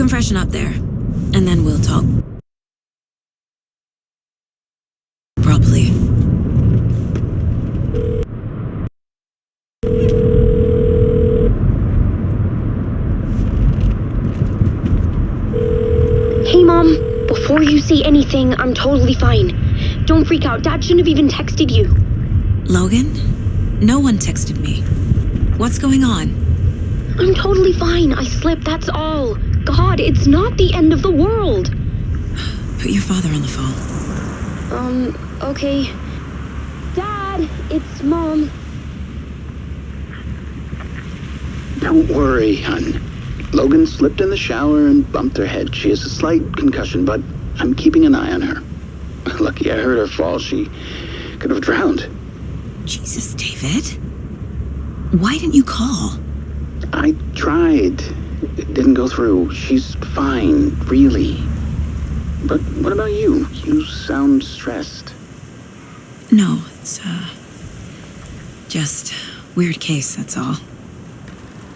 Come freshen up there, and then we'll talk properly. Hey, Mom. Before you say anything, I'm totally fine. Don't freak out. Dad shouldn't have even texted you. Logan? No one texted me. What's going on? I'm totally fine. I slipped, that's all. God, it's not the end of the world. Put your father on the phone. Okay. Dad, it's Mom. Don't worry, hon. Logan slipped in the shower and bumped her head. She has a slight concussion, but I'm keeping an eye on her. Lucky I heard her fall. She could have drowned. Jesus, David. Why didn't you call? I tried. It didn't go through. She's fine, really. But what about you? You sound stressed. No, it's, just weird case, that's all.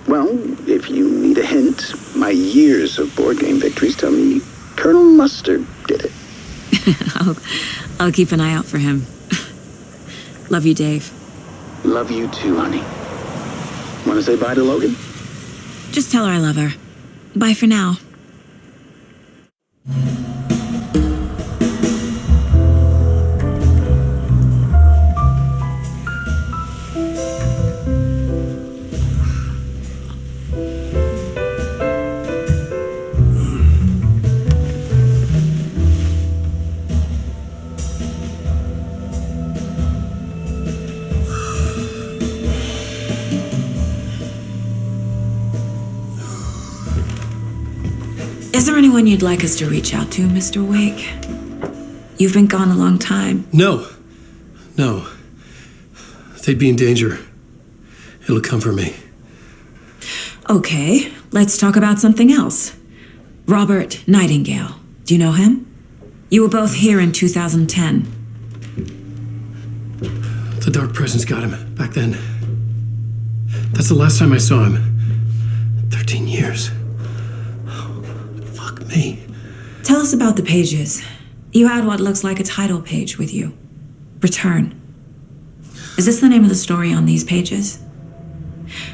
Well, if you need a hint, my years of board game victories tell me Colonel Mustard did it. I'll keep an eye out for him. Love you, Dave. Love you too, honey. Want to say bye to Logan? Just tell her I love her. Bye for now. Is there anyone you'd like us to reach out to, Mr. Wake? You've been gone a long time. No. They'd be in danger. It'll come for me. Okay, let's talk about something else. Robert Nightingale. Do you know him? You were both here in 2010. The Dark Presence got him back then. That's the last time I saw him. 13 years. Fuck me. Tell us about the pages. You had what looks like a title page with you. Return. Is this the name of the story on these pages?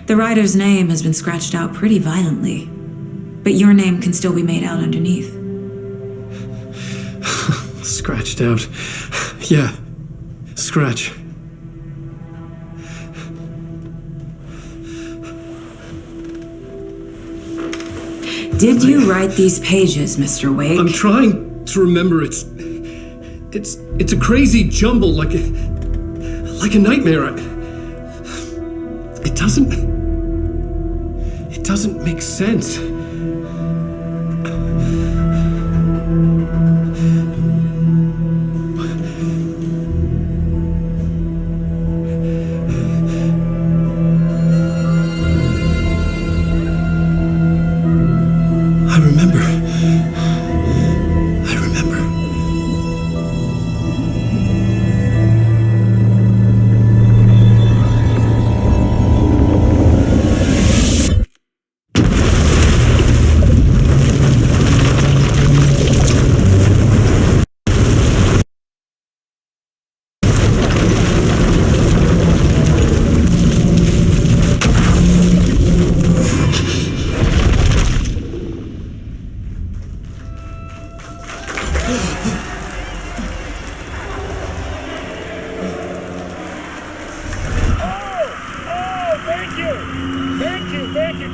The writer's name has been scratched out pretty violently, but your name can still be made out underneath. Scratched out. Yeah. Scratch. Did you write these pages, Mr. Wake? I'm trying to remember. It's a crazy jumble, like a nightmare. It doesn't make sense. I remember.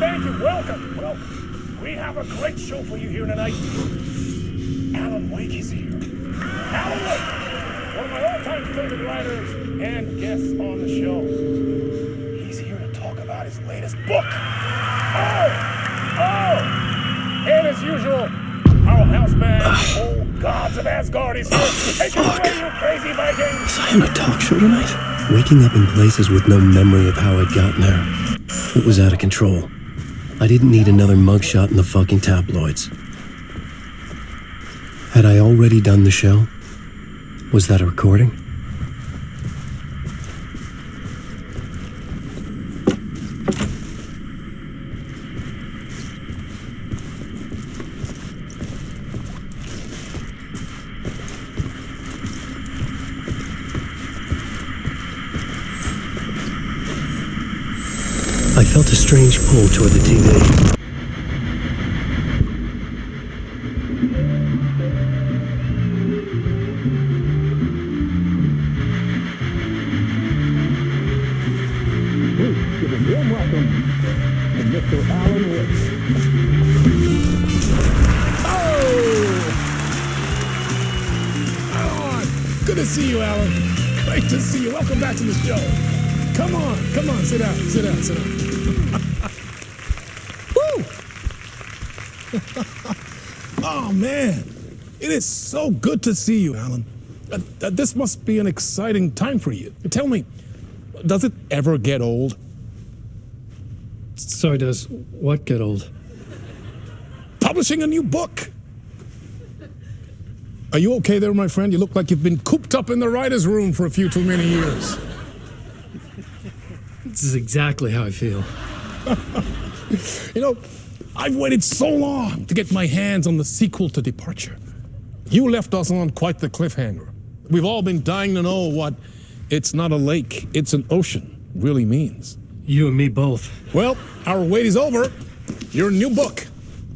Thank you. Welcome. Well, we have a great show for you here tonight. Alan Wake is here. Alan Wake, one of my all-time favorite writers and guests on the show. He's here to talk about his latest book. And as usual, our house band, old gods of Asgard, is here. Take it away, you crazy Vikings! Was I on a talk show tonight? Waking up in places with no memory of how I'd gotten there. It was out of control. I didn't need another mugshot in the fucking tabloids. Had I already done the show? Was that a recording? strange pull toward the TV. Please give a warm welcome to Mr. Alan Wake. Oh! Good to see you, Alan. Great to see you. Welcome back to the show. Come on, sit down. Woo! Oh, man. It is so good to see you, Alan. This must be an exciting time for you. Tell me, does it ever get old? So does what get old? Publishing a new book. Are you okay there, my friend? You look like you've been cooped up in the writer's room for a few too many years. This is exactly how I feel. You know, I've waited so long to get my hands on the sequel to Departure. You left us on quite the cliffhanger. We've all been dying to know what "it's not a lake, it's an ocean" really means. You and me both. Well, our wait is over. Your new book,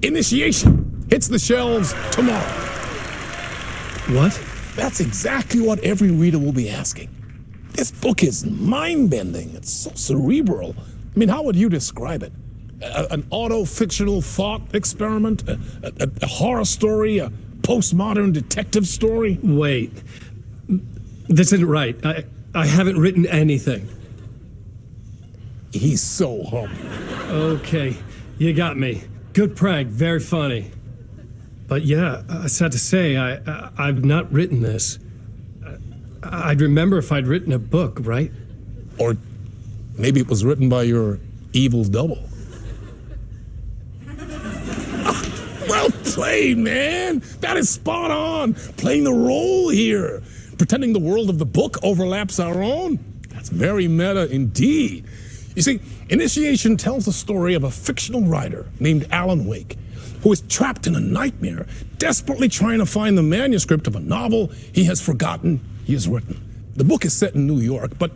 Initiation, hits the shelves tomorrow. What? That's exactly what every reader will be asking. This book is mind-bending. It's so cerebral. I mean, how would you describe it? An auto-fictional thought experiment? A horror story? A postmodern detective story? Wait. This isn't right. I haven't written anything. He's so humble. Okay, you got me. Good prank, very funny. But yeah, sad to say, I've not written this. I'd remember if I'd written a book, right? Or maybe it was written by your evil double. Well played, man. That is spot on. Playing the role here. Pretending the world of the book overlaps our own. That's very meta indeed. You see, Initiation tells the story of a fictional writer named Alan Wake, who is trapped in a nightmare, desperately trying to find the manuscript of a novel he has forgotten he has written. The book is set in New York, but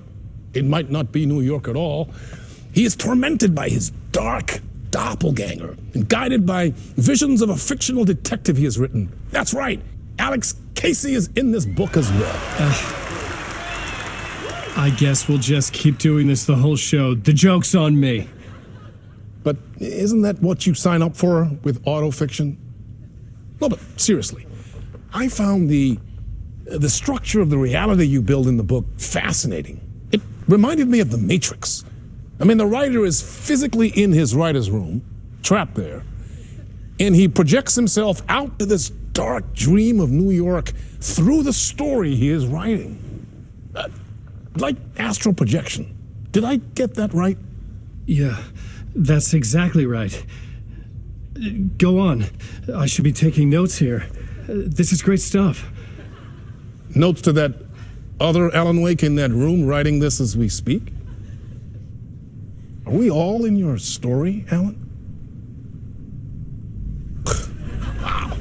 it might not be New York at all. He is tormented by his dark doppelganger and guided by visions of a fictional detective he has written. That's right, Alex Casey is in this book as well. I guess we'll just keep doing this the whole show. The joke's on me. But isn't that what you sign up for with autofiction? No, but seriously, I found the structure of the reality you build in the book fascinating. It reminded me of The Matrix. I mean, the writer is physically in his writer's room, trapped there, and he projects himself out to this dark dream of New York through the story he is writing. Like astral projection. Did I get that right? Yeah, that's exactly right. Go on. I should be taking notes here. This is great stuff. Notes to that other Alan Wake in that room writing this as we speak? Are we all in your story, Alan? Wow.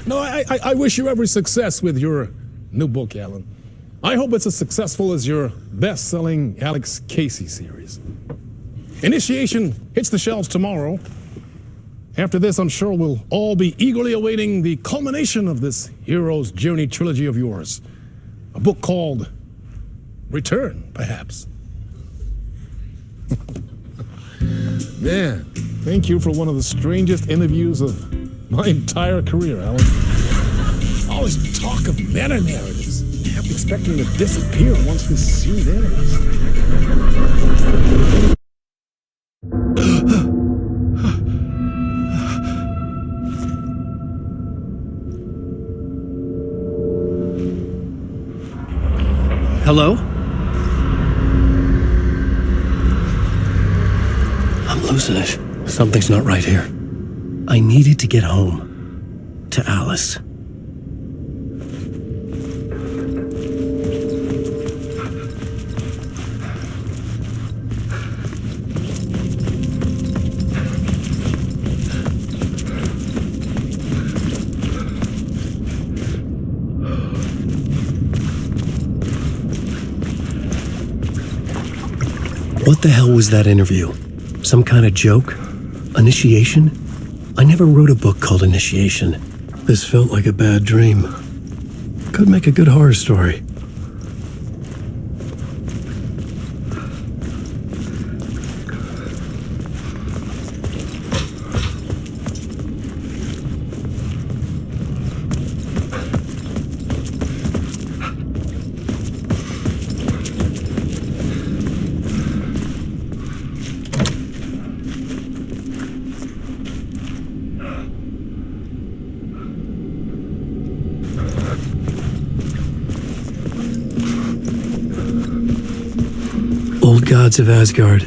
No, I wish you every success with your new book, Alan. I hope it's as successful as your best-selling Alex Casey series. Initiation hits the shelves tomorrow. After this, I'm sure we'll all be eagerly awaiting the culmination of this hero's journey trilogy of yours. A book called Return, perhaps. Man, thank you for one of the strangest interviews of my entire career, Alan. All this talk of meta-narratives. I kept expecting to disappear once this scene ends. Hello? I'm losing it. Something's not right here. I needed to get home. To Alice. What the hell was that interview? Some kind of joke? Initiation? I never wrote a book called Initiation. This felt like a bad dream. Could make a good horror story. Old Gods of Asgard.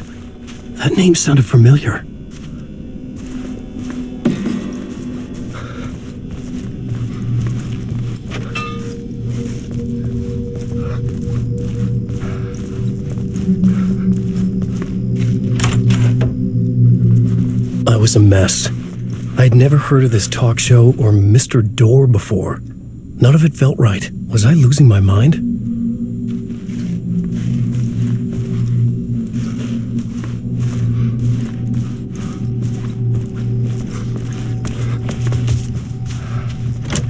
That name sounded familiar. I was a mess. I'd never heard of this talk show or Mr. Door before. None of it felt right. Was I losing my mind?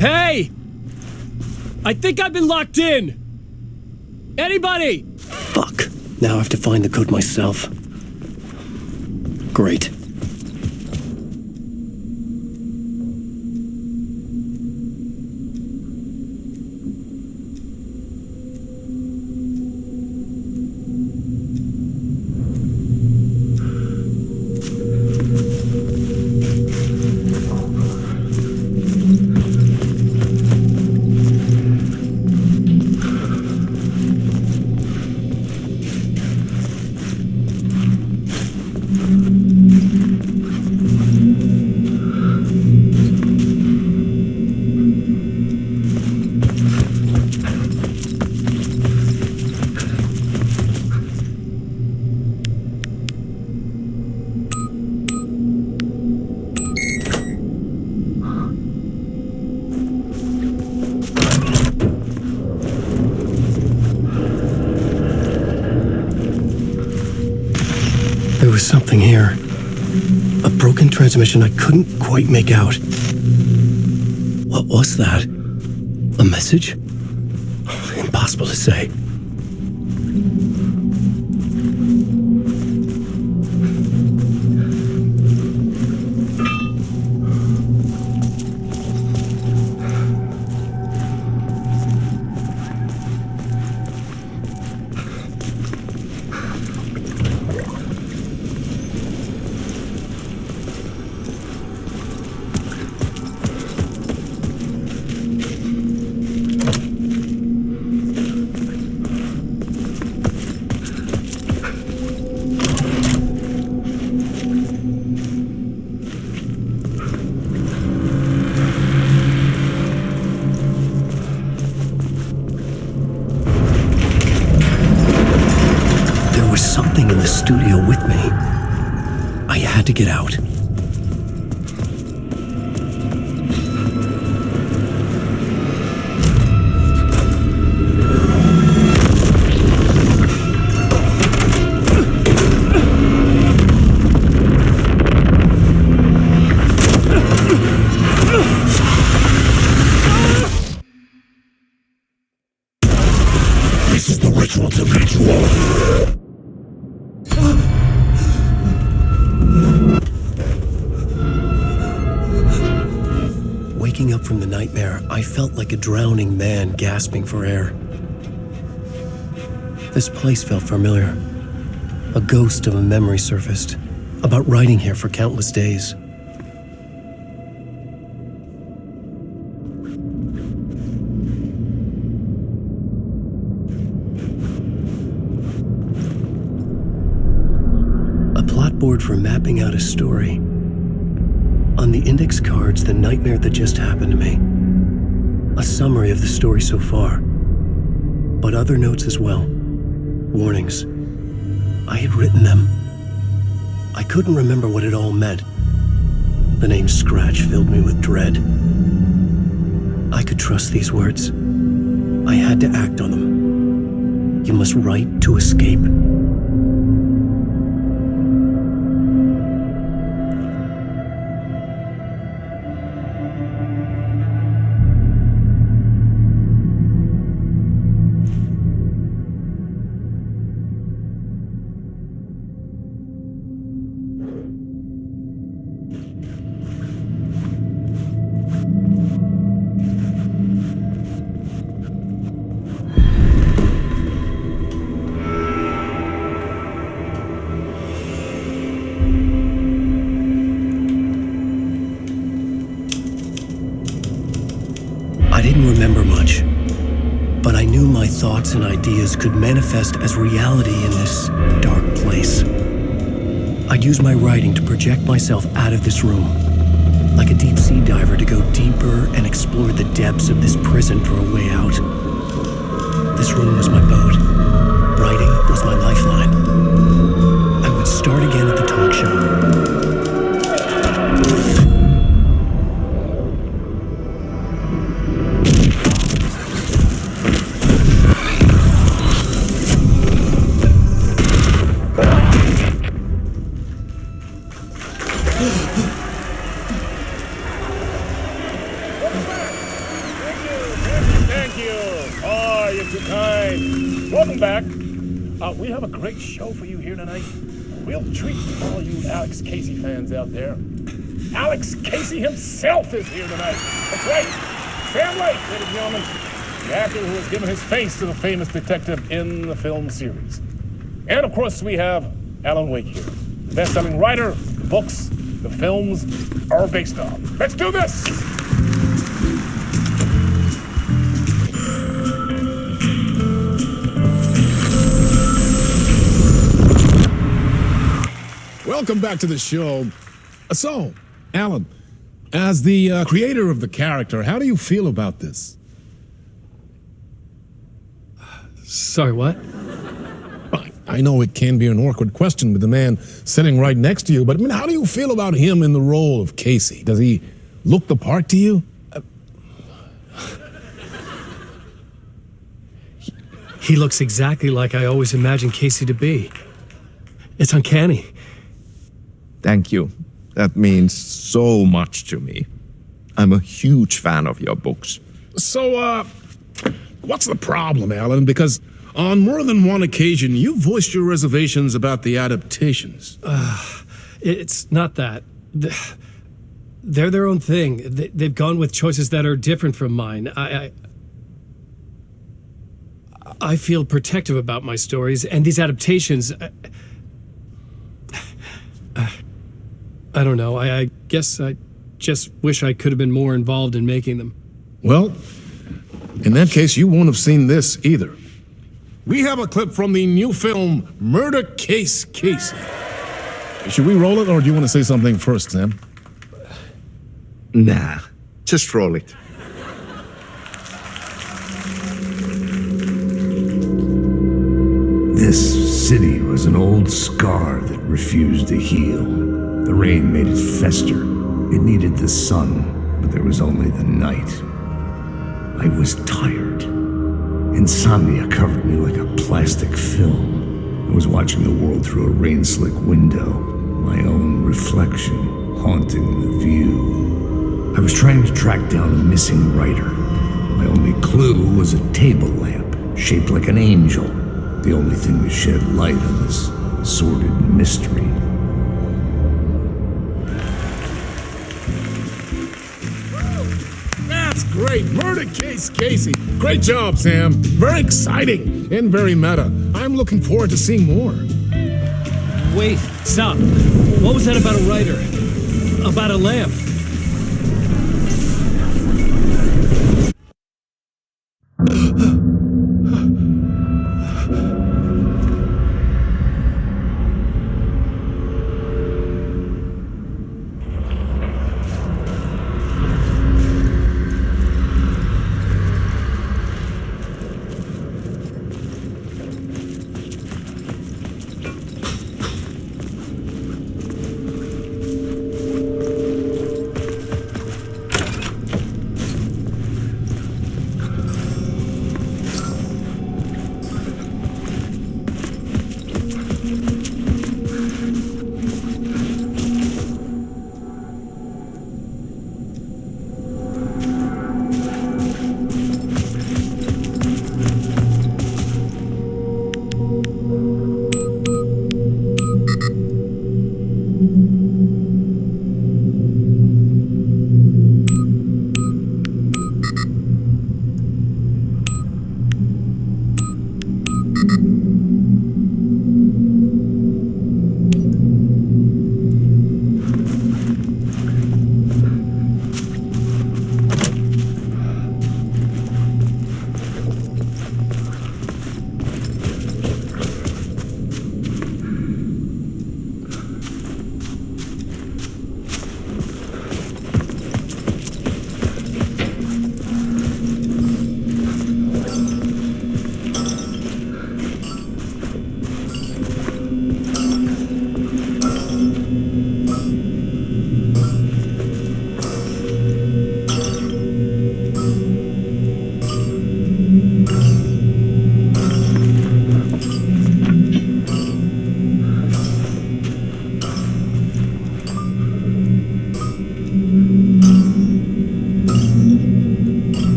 Hey! I think I've been locked in! Anybody? Fuck. Now I have to find the code myself. Great. There was something here. A broken transmission I couldn't quite make out. What was that? A message? Impossible to say. Something in the studio with me. I had to get out. This is the ritual to lead you all. Waking up from the nightmare, I felt like a drowning man gasping for air. This place felt familiar. A ghost of a memory surfaced, about writing here for countless days. A plot board for mapping out a story. On the index cards, the nightmare that just happened to me. A summary of the story so far. But other notes as well. Warnings. I had written them. I couldn't remember what it all meant. The name Scratch filled me with dread. I could trust these words. I had to act on them. You must write to escape. thoughts and ideas could manifest as reality in this dark place. I'd use my writing to project myself out of this room, like a deep-sea diver to go deeper and explore the depths of this prison for a way out. This room was my boat. Writing was my lifeline. I would start again at the talk show. Welcome back. We have a great show for you here tonight. A real treat for all you Alex Casey fans out there. Alex Casey himself is here tonight. That's right. Sam Lake, ladies and gentlemen. The actor who has given his face to the famous detective in the film series. And of course, we have Alan Wake here. The best-selling writer, the books, the films are based on. Let's do this! Welcome back to the show. So, Alan, as the creator of the character, how do you feel about this? Sorry, what? I know it can be an awkward question with the man sitting right next to you, but I mean, how do you feel about him in the role of Casey? Does he look the part to you? He looks exactly like I always imagined Casey to be. It's uncanny. Thank you. That means so much to me. I'm a huge fan of your books. So, what's the problem, Alan? Because on more than one occasion, you voiced your reservations about the adaptations. It's not that. They're their own thing. They've gone with choices that are different from mine. I feel protective about my stories, and these adaptations... I don't know. I guess I just wish I could have been more involved in making them. Well, in that case, you won't have seen this either. We have a clip from the new film, Murder Case Casey. Should we roll it, or do you want to say something first, Sam? Nah, just roll it. This city was an old scar that refused to heal. The rain made it fester. It needed the sun, but there was only the night. I was tired. Insomnia covered me like a plastic film. I was watching the world through a rain-slick window, my own reflection haunting the view. I was trying to track down a missing writer. My only clue was a table lamp, shaped like an angel, the only thing that shed light on this sordid mystery. That's great. Murder Case Casey. Great job, Sam. Very exciting and very meta. I'm looking forward to seeing more. Wait, stop. What was that about a writer? About a lamp?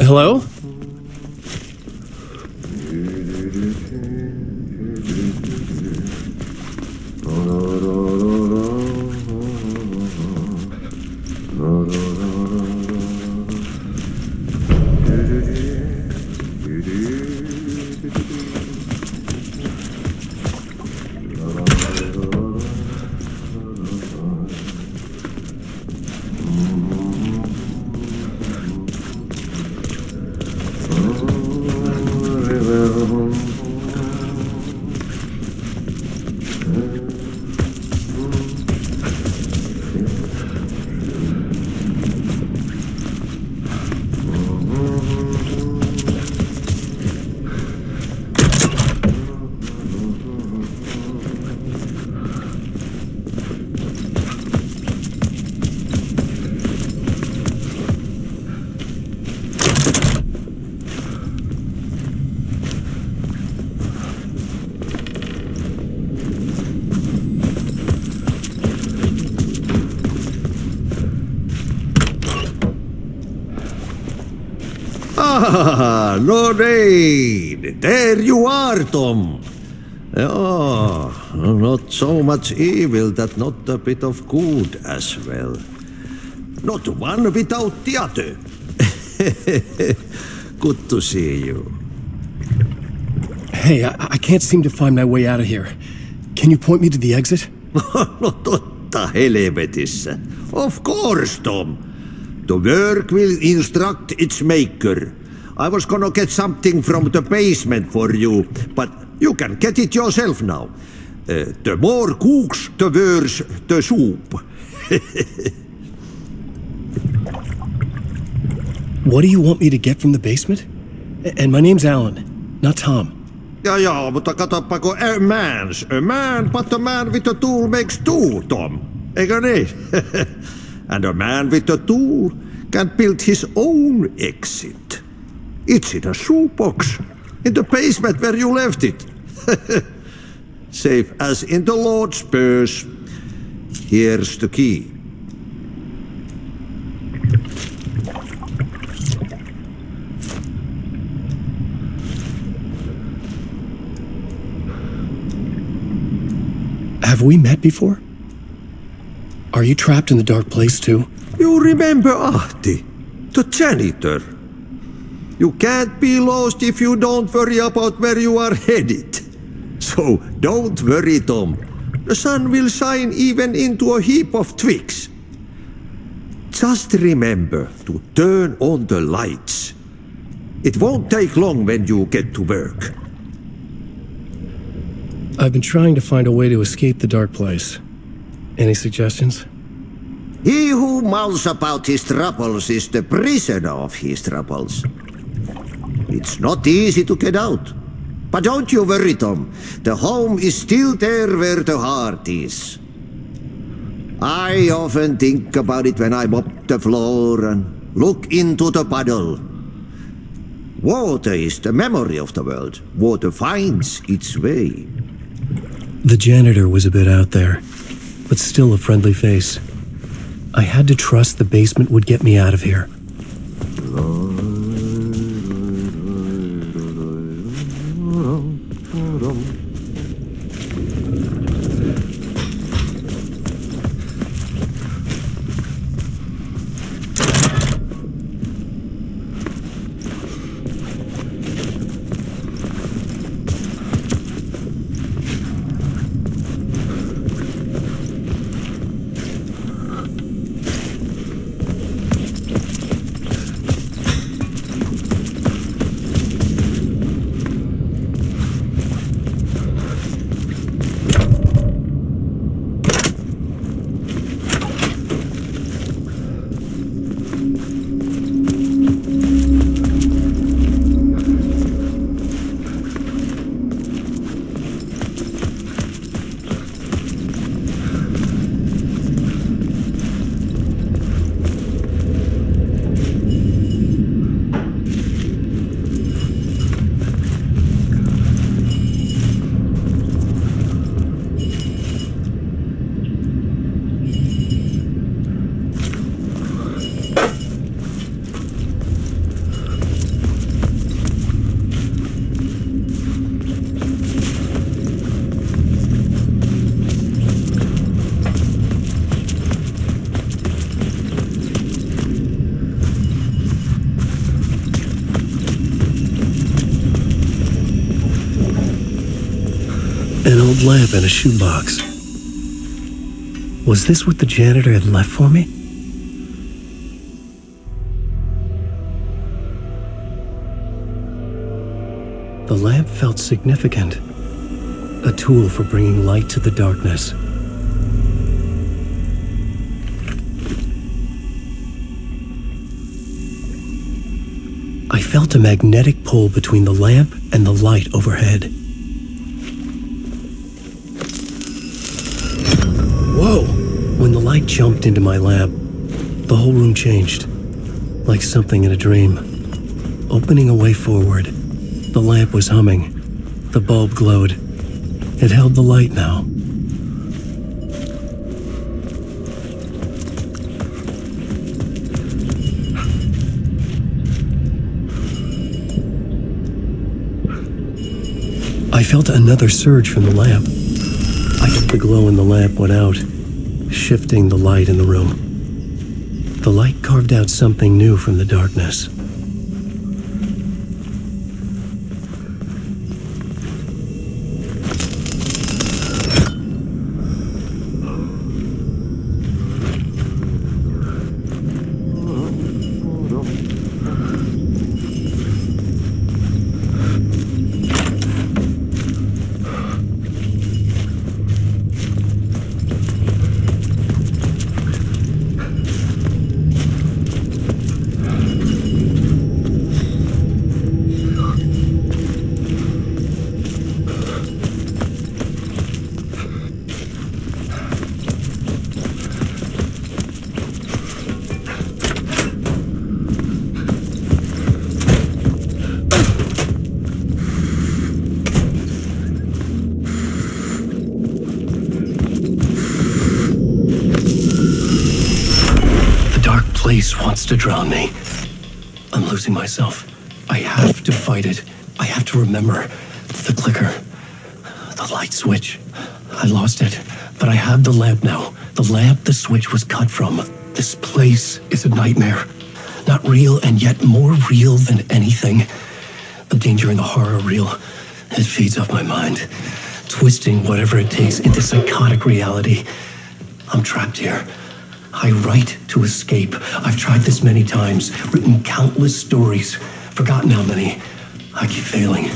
Hello? Ah, Lorraine! There you are, Tom. Oh, not so much evil that not a bit of good as well. Not one without the other. Good to see you. Hey, I can't seem to find my way out of here. Can you point me to the exit? No totta helvetissä. Of course, Tom. The work will instruct its maker. I was gonna get something from the basement for you, but you can get it yourself now. The more cooks, the worse the soup. What do you want me to get from the basement? And my name's Alan, not Tom. Ja, mutta katoppa kun a man, but a man with a tool makes two, Tom. Eikö niin? And a man with a tool can build his own exit. It's in a shoebox, in the basement where you left it. Safe as in the Lord's purse. Here's the key. Have we met before? Are you trapped in the dark place too? You remember Ahti, the janitor. You can't be lost if you don't worry about where you are headed. So don't worry, Tom. The sun will shine even into a heap of twigs. Just remember to turn on the lights. It won't take long when you get to work. I've been trying to find a way to escape the dark place. Any suggestions? He who mouths about his troubles is the prisoner of his troubles. It's not easy to get out. But don't you worry, Tom. The home is still there where the heart is. I often think about it when I mop the floor and look into the puddle. Water is the memory of the world. Water finds its way. The janitor was a bit out there, but still a friendly face. I had to trust the basement would get me out of here. old lamp in a shoebox. Was this what the janitor had left for me? The lamp felt significant, a tool for bringing light to the darkness. I felt a magnetic pull between the lamp and the light overhead. Whoa! When the light jumped into my lamp, the whole room changed, like something in a dream. Opening a way forward, the lamp was humming. The bulb glowed. It held the light now. I felt another surge from the lamp. The glow in the lamp went out, shifting the light in the room. The light carved out something new from the darkness. Place wants to drown me. I'm losing myself. I have to fight it. I have to remember the clicker, the light switch. I lost it, but I have the lamp now. The lamp the switch was cut from. This place is a nightmare. Not real and yet more real than anything. The danger and the horror reel. It feeds off my mind, twisting whatever it takes into psychotic reality. I'm trapped here. I write to escape. I've tried this many times, written countless stories, forgotten how many. I keep failing,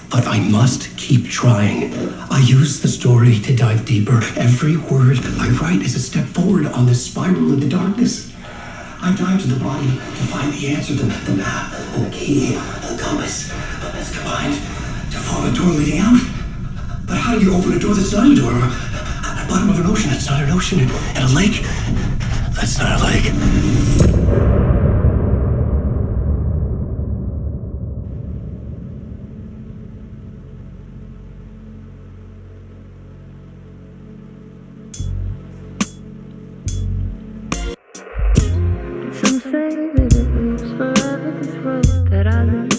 but I must keep trying. I use the story to dive deeper. Every word I write is a step forward on this spiral into darkness. I dive to the body to find the answer, the map, and the key, and the compass. It's combined to form a door leading out. But how do you open a door that's not a door? At the bottom of an ocean, that's not an ocean. And a lake, that's not a lake. Some say that it moves forever, this road that I live